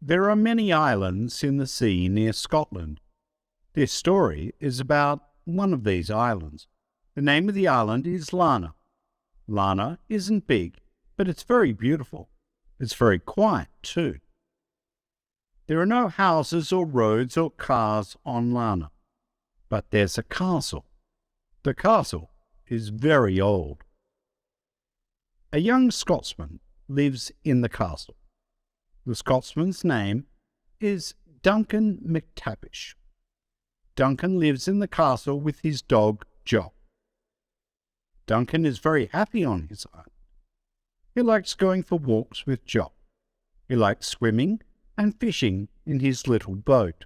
There are many islands in the sea near Scotland. This story is about one of these islands. The name of the island is Lana. Lana isn't big, but it's very beautiful. It's very quiet too. There are no houses or roads or cars on Lana, but there's a castle. The castle is very old. A young Scotsman lives in the castle. The Scotsman's name is Duncan McTavish. Duncan lives in the castle with his dog, Jock. Duncan is very happy on his island. He likes going for walks with Jock. He likes swimming and fishing in his little boat.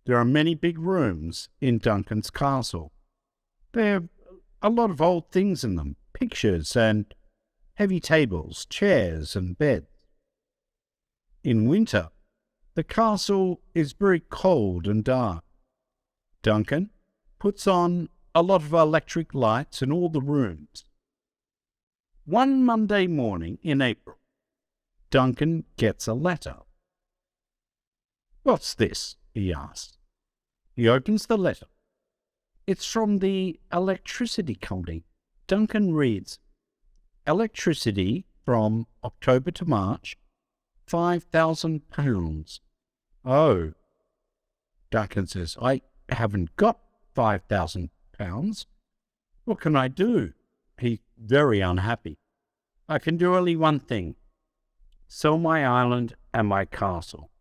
There are many big rooms in Duncan's castle. There are a lot of old things in them, pictures and heavy tables, chairs and beds. In winter, the castle is very cold and dark. Duncan puts on a lot of electric lights in all the rooms. One Monday morning in April, Duncan gets a letter. "What's this?" he asks. He opens the letter. It's from the electricity company. Duncan reads, "Electricity from October to March, £5,000. Oh, Duncan says, "I haven't got £5,000. What can I do?" He's very unhappy. "I can do only one thing. Sell my island and my castle."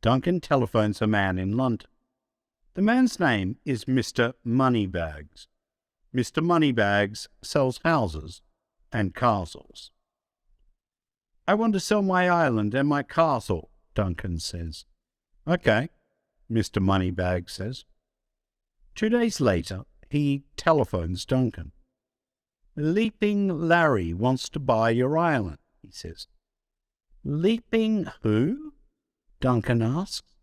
Duncan telephones a man in London. The man's name is Mr. Moneybags. Mr. Moneybags sells houses and castles. "I want to sell my island and my castle," Duncan says. "Okay," Mr. Moneybags says. 2 days later, he telephones Duncan. "Leaping Larry wants to buy your island," he says. "Leaping who?" Duncan asks.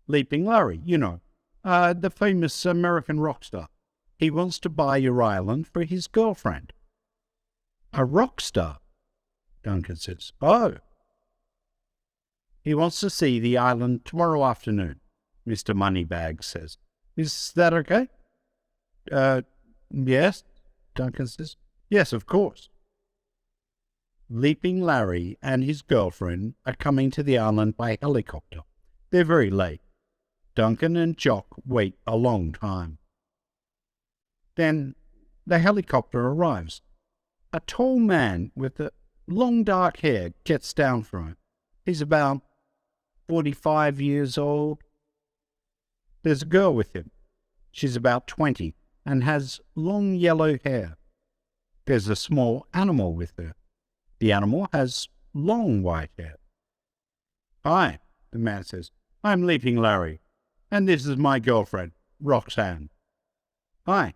"Leaping Larry, the famous American rock star. He wants to buy your island for his girlfriend." "A rock star?" Duncan says. "Oh." "He wants to see the island tomorrow afternoon," Mr. Moneybags says. "Is that okay?" Yes," Duncan says. "Yes, of course." Leaping Larry and his girlfriend are coming to the island by helicopter. They're very late. Duncan and Jock wait a long time. Then the helicopter arrives. A tall man with long dark hair gets down from it. He's about 45 years old. There's a girl with him. She's about 20 and has long yellow hair. There's a small animal with her. The animal has long white hair. "Hi," the man says. "I'm Leaping Larry, and this is my girlfriend, Roxanne." "Hi,"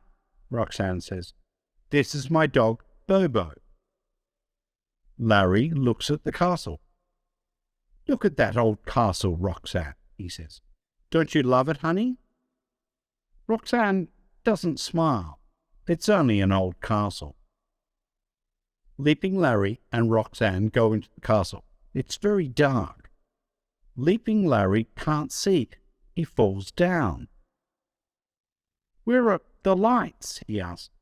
Roxanne says. "This is my dog, Bobo." Larry looks at the castle. "Look at that old castle, Roxanne," he says. "Don't you love it, honey?" Roxanne doesn't smile. It's only an old castle. Leaping Larry and Roxanne go into the castle. It's very dark. Leaping Larry can't see. He falls down. "Where are the lights?" he asks.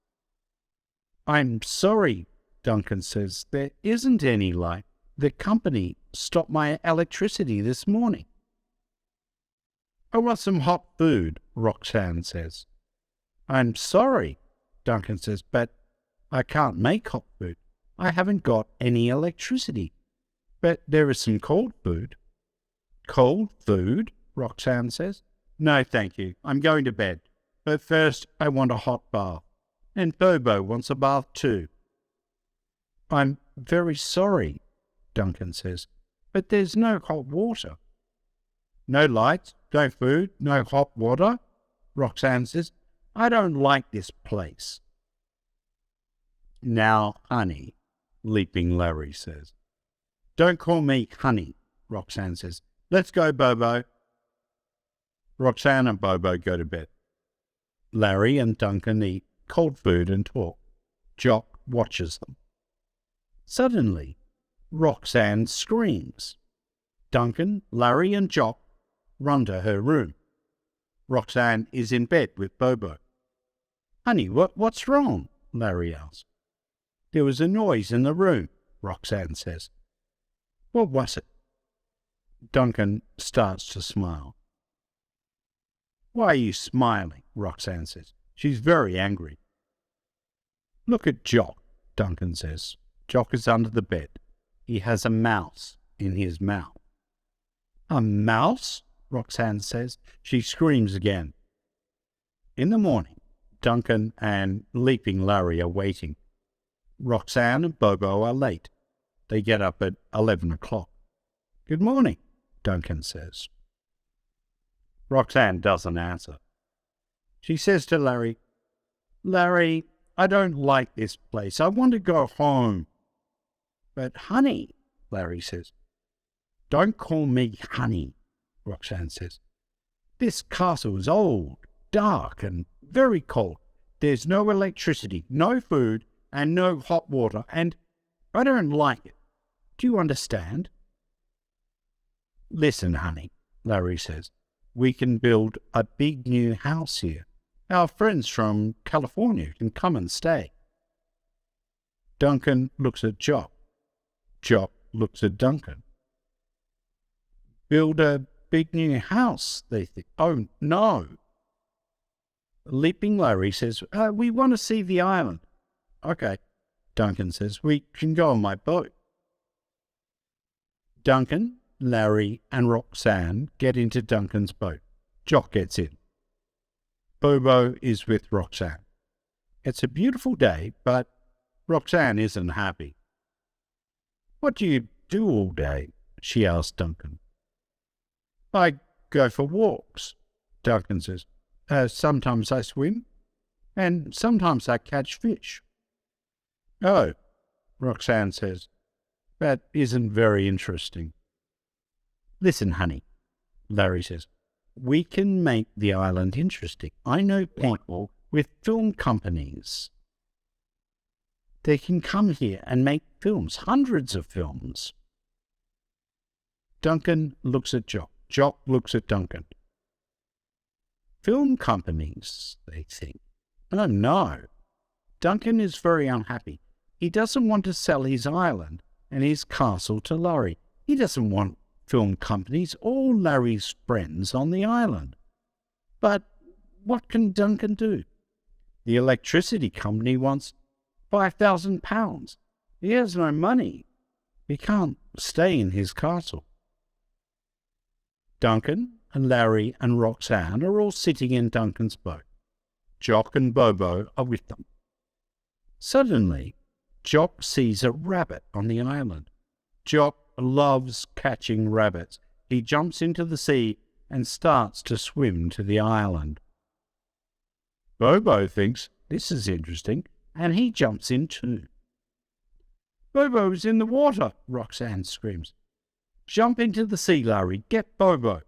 "I'm sorry," Duncan says. "There isn't any light. The company stopped my electricity this morning." "I want some hot food," Roxanne says. "I'm sorry," Duncan says, "but I can't make hot food. I haven't got any electricity. But there is some cold food." "Cold food?" Roxanne says. "No, thank you. I'm going to bed. But first I want a hot bath. And Bobo wants a bath too." "I'm very sorry," Duncan says, "but there's no hot water." "No lights, no food, no hot water?" Roxanne says. "I don't like this place." "Now, honey," Leaping Larry says. "Don't call me honey," Roxanne says. "Let's go, Bobo." Roxanne and Bobo go to bed. Larry and Duncan eat cold food and talk. Jock watches them. Suddenly, Roxanne screams. Duncan, Larry and Jock run to her room. Roxanne is in bed with Bobo. "Honey, what's wrong?" Larry asks. "There was a noise in the room," Roxanne says. "What was it?" Duncan starts to smile. "Why are you smiling?" Roxanne says. She's very angry. "Look at Jock," Duncan says. Jock is under the bed. He has a mouse in his mouth. "A mouse?" Roxanne says. She screams again. In the morning, Duncan and Leaping Larry are waiting. Roxanne and Bobo are late. They get up at 11 o'clock. "Good morning," Duncan says. Roxanne doesn't answer. She says to Larry, "Larry, I don't like this place. I want to go home." "But honey," Larry says. "Don't call me honey," Roxanne says. "This castle is old, dark, and very cold. There's no electricity, no food, and no hot water, and I don't like it. Do you understand?" "Listen, honey," Larry says. "We can build a big new house here. Our friends from California can come and stay." Duncan looks at Jock. Jock looks at Duncan. "Build a big new house," they think. "Oh, no." Leaping Larry says, "We want to see the island." "Okay," Duncan says. "We can go on my boat." Duncan, Larry, and Roxanne get into Duncan's boat. Jock gets in. Bobo is with Roxanne. It's a beautiful day, but Roxanne isn't happy. "What do you do all day?" she asks Duncan. "I go for walks," Duncan says. Sometimes I swim, and sometimes I catch fish." "Oh," Roxanne says. "That isn't very interesting." "Listen, honey," Larry says. "We can make the island interesting. I know people with film companies. They can come here and make films, hundreds of films." Duncan looks at Jock. Jock looks at Duncan. "Film companies," they think. "Oh, no." Duncan is very unhappy. He doesn't want to sell his island and his castle to Larry. He doesn't want film companies or Larry's friends on the island. But what can Duncan do? The electricity company wants £5,000. He has no money. He can't stay in his castle. Duncan and Larry and Roxanne are all sitting in Duncan's boat. Jock and Bobo are with them. Suddenly, Jock sees a rabbit on the island. Jock loves catching rabbits. He jumps into the sea and starts to swim to the island. Bobo thinks this is interesting, and he jumps in too. "Bobo's in the water," Roxanne screams. "Jump into the sea, Larry. Get Bobo."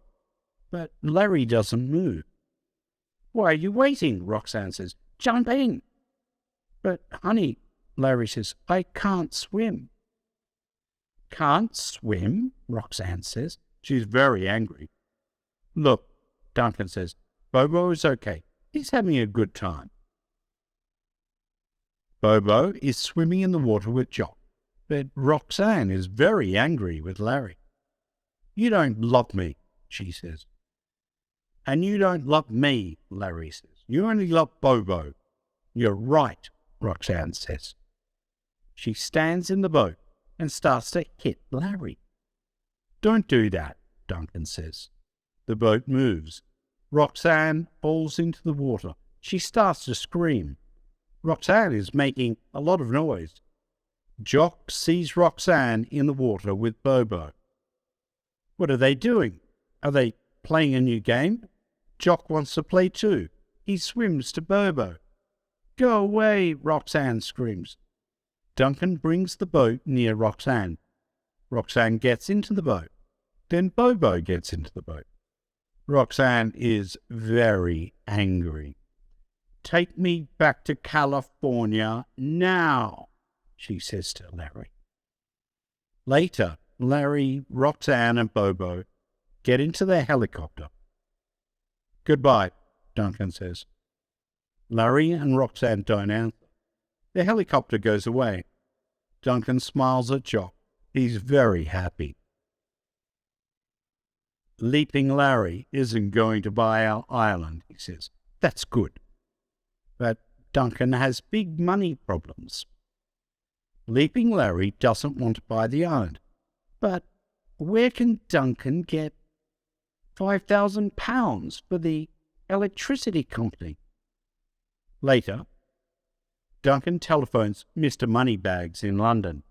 But Larry doesn't move. "Why are you waiting?" Roxanne says. "Jump in." "But, honey," Larry says, "I can't swim." "Can't swim?" Roxanne says. She's very angry. "Look," Duncan says, "Bobo is okay. He's having a good time." Bobo is swimming in the water with Jock, but Roxanne is very angry with Larry. "You don't love me," she says. "And you don't love me," Larry says. "You only love Bobo." "You're right," Roxanne says. She stands in the boat and starts to hit Larry. "Don't do that," Duncan says. The boat moves. Roxanne falls into the water. She starts to scream. Roxanne is making a lot of noise. Jock sees Roxanne in the water with Bobo. What are they doing? Are they playing a new game? Jock wants to play too. He swims to Bobo. "Go away," Roxanne screams. Duncan brings the boat near Roxanne. Roxanne gets into the boat. Then Bobo gets into the boat. Roxanne is very angry. "Take me back to California now," she says to Larry. Later, Larry, Roxanne and Bobo get into their helicopter. "Goodbye," Duncan says. Larry and Roxanne don't answer. The helicopter goes away. Duncan smiles at Jock. He's very happy. "Leaping Larry isn't going to buy our island," he says. "That's good." But Duncan has big money problems. Leaping Larry doesn't want to buy the island. But where can Duncan get £5,000 for the electricity company? Later, Duncan telephones Mr. Moneybags in London.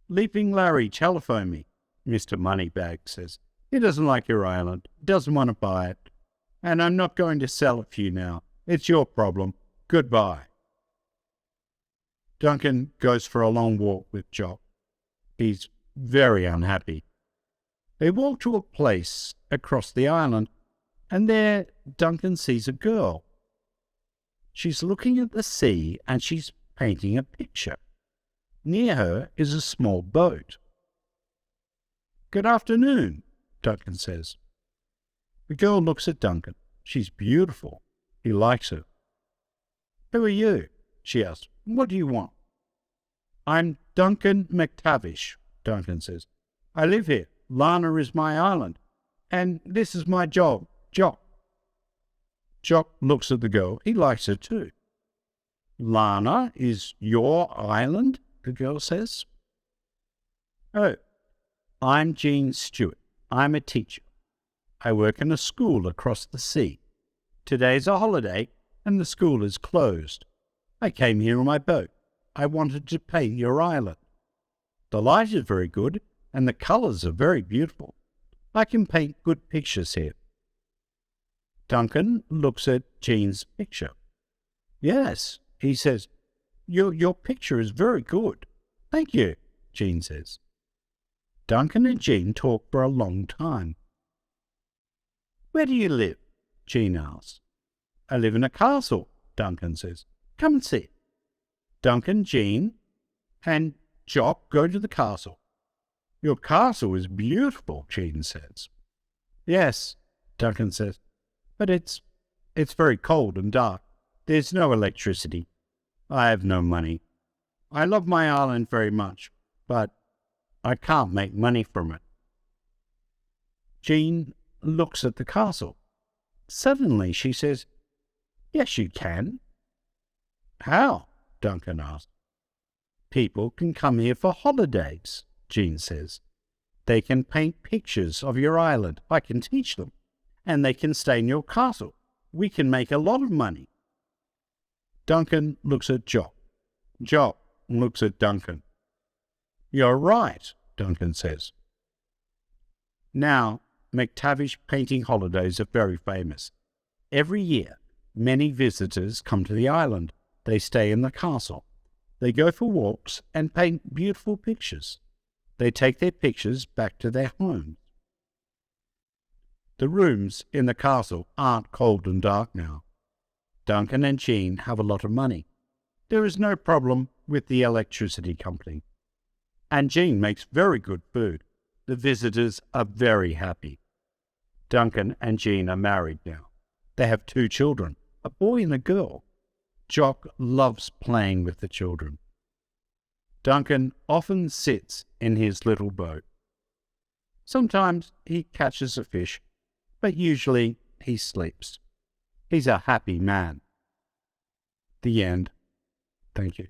"Leaping Larry telephoned me," Mr. Moneybags says. "He doesn't like your island, doesn't want to buy it, and I'm not going to sell it for you now. It's your problem. Goodbye." Duncan goes for a long walk with Jock. He's very unhappy. They walk to a place across the island, and there Duncan sees a girl. She's looking at the sea and she's painting a picture. Near her is a small boat. "Good afternoon," Duncan says. The girl looks at Duncan. She's beautiful. He likes her. "Who are you?" she asks. "What do you want?" "I'm Duncan McTavish," Duncan says. "I live here. Lana is my island. And this is my job, Jock." Jock looks at the girl. He likes her too. "Lana is your island?" the girl says. "Oh, I'm Jean Stewart. I'm a teacher. I work in a school across the sea. Today's a holiday and the school is closed. I came here on my boat. I wanted to paint your island. The light is very good and the colours are very beautiful. I can paint good pictures here." Duncan looks at Jean's picture. "Yes," he says, your picture is very good." "Thank you," Jean says. Duncan and Jean talk for a long time. "Where do you live?" Jean asks. "I live in a castle," Duncan says. "Come and see it." Duncan, Jean, and Jock go to the castle. "Your castle is beautiful," Jean says. "Yes," Duncan says, "but it's very cold and dark. There's no electricity. I have no money. I love my island very much, but I can't make money from it." Jean looks at the castle. Suddenly she says, "Yes, you can." "How?" Duncan asks. "People can come here for holidays," Jean says. "They can paint pictures of your island. I can teach them. And they can stay in your castle. We can make a lot of money." Duncan looks at Jock. Jock looks at Duncan. "You're right," Duncan says. Now, McTavish painting holidays are very famous. Every year, many visitors come to the island. They stay in the castle. They go for walks and paint beautiful pictures. They take their pictures back to their homes. The rooms in the castle aren't cold and dark now. Duncan and Jean have a lot of money. There is no problem with the electricity company. And Jean makes very good food. The visitors are very happy. Duncan and Jean are married now. They have 2 children, a boy and a girl. Jock loves playing with the children. Duncan often sits in his little boat. Sometimes he catches a fish, but usually he sleeps. He's a happy man. The end. Thank you.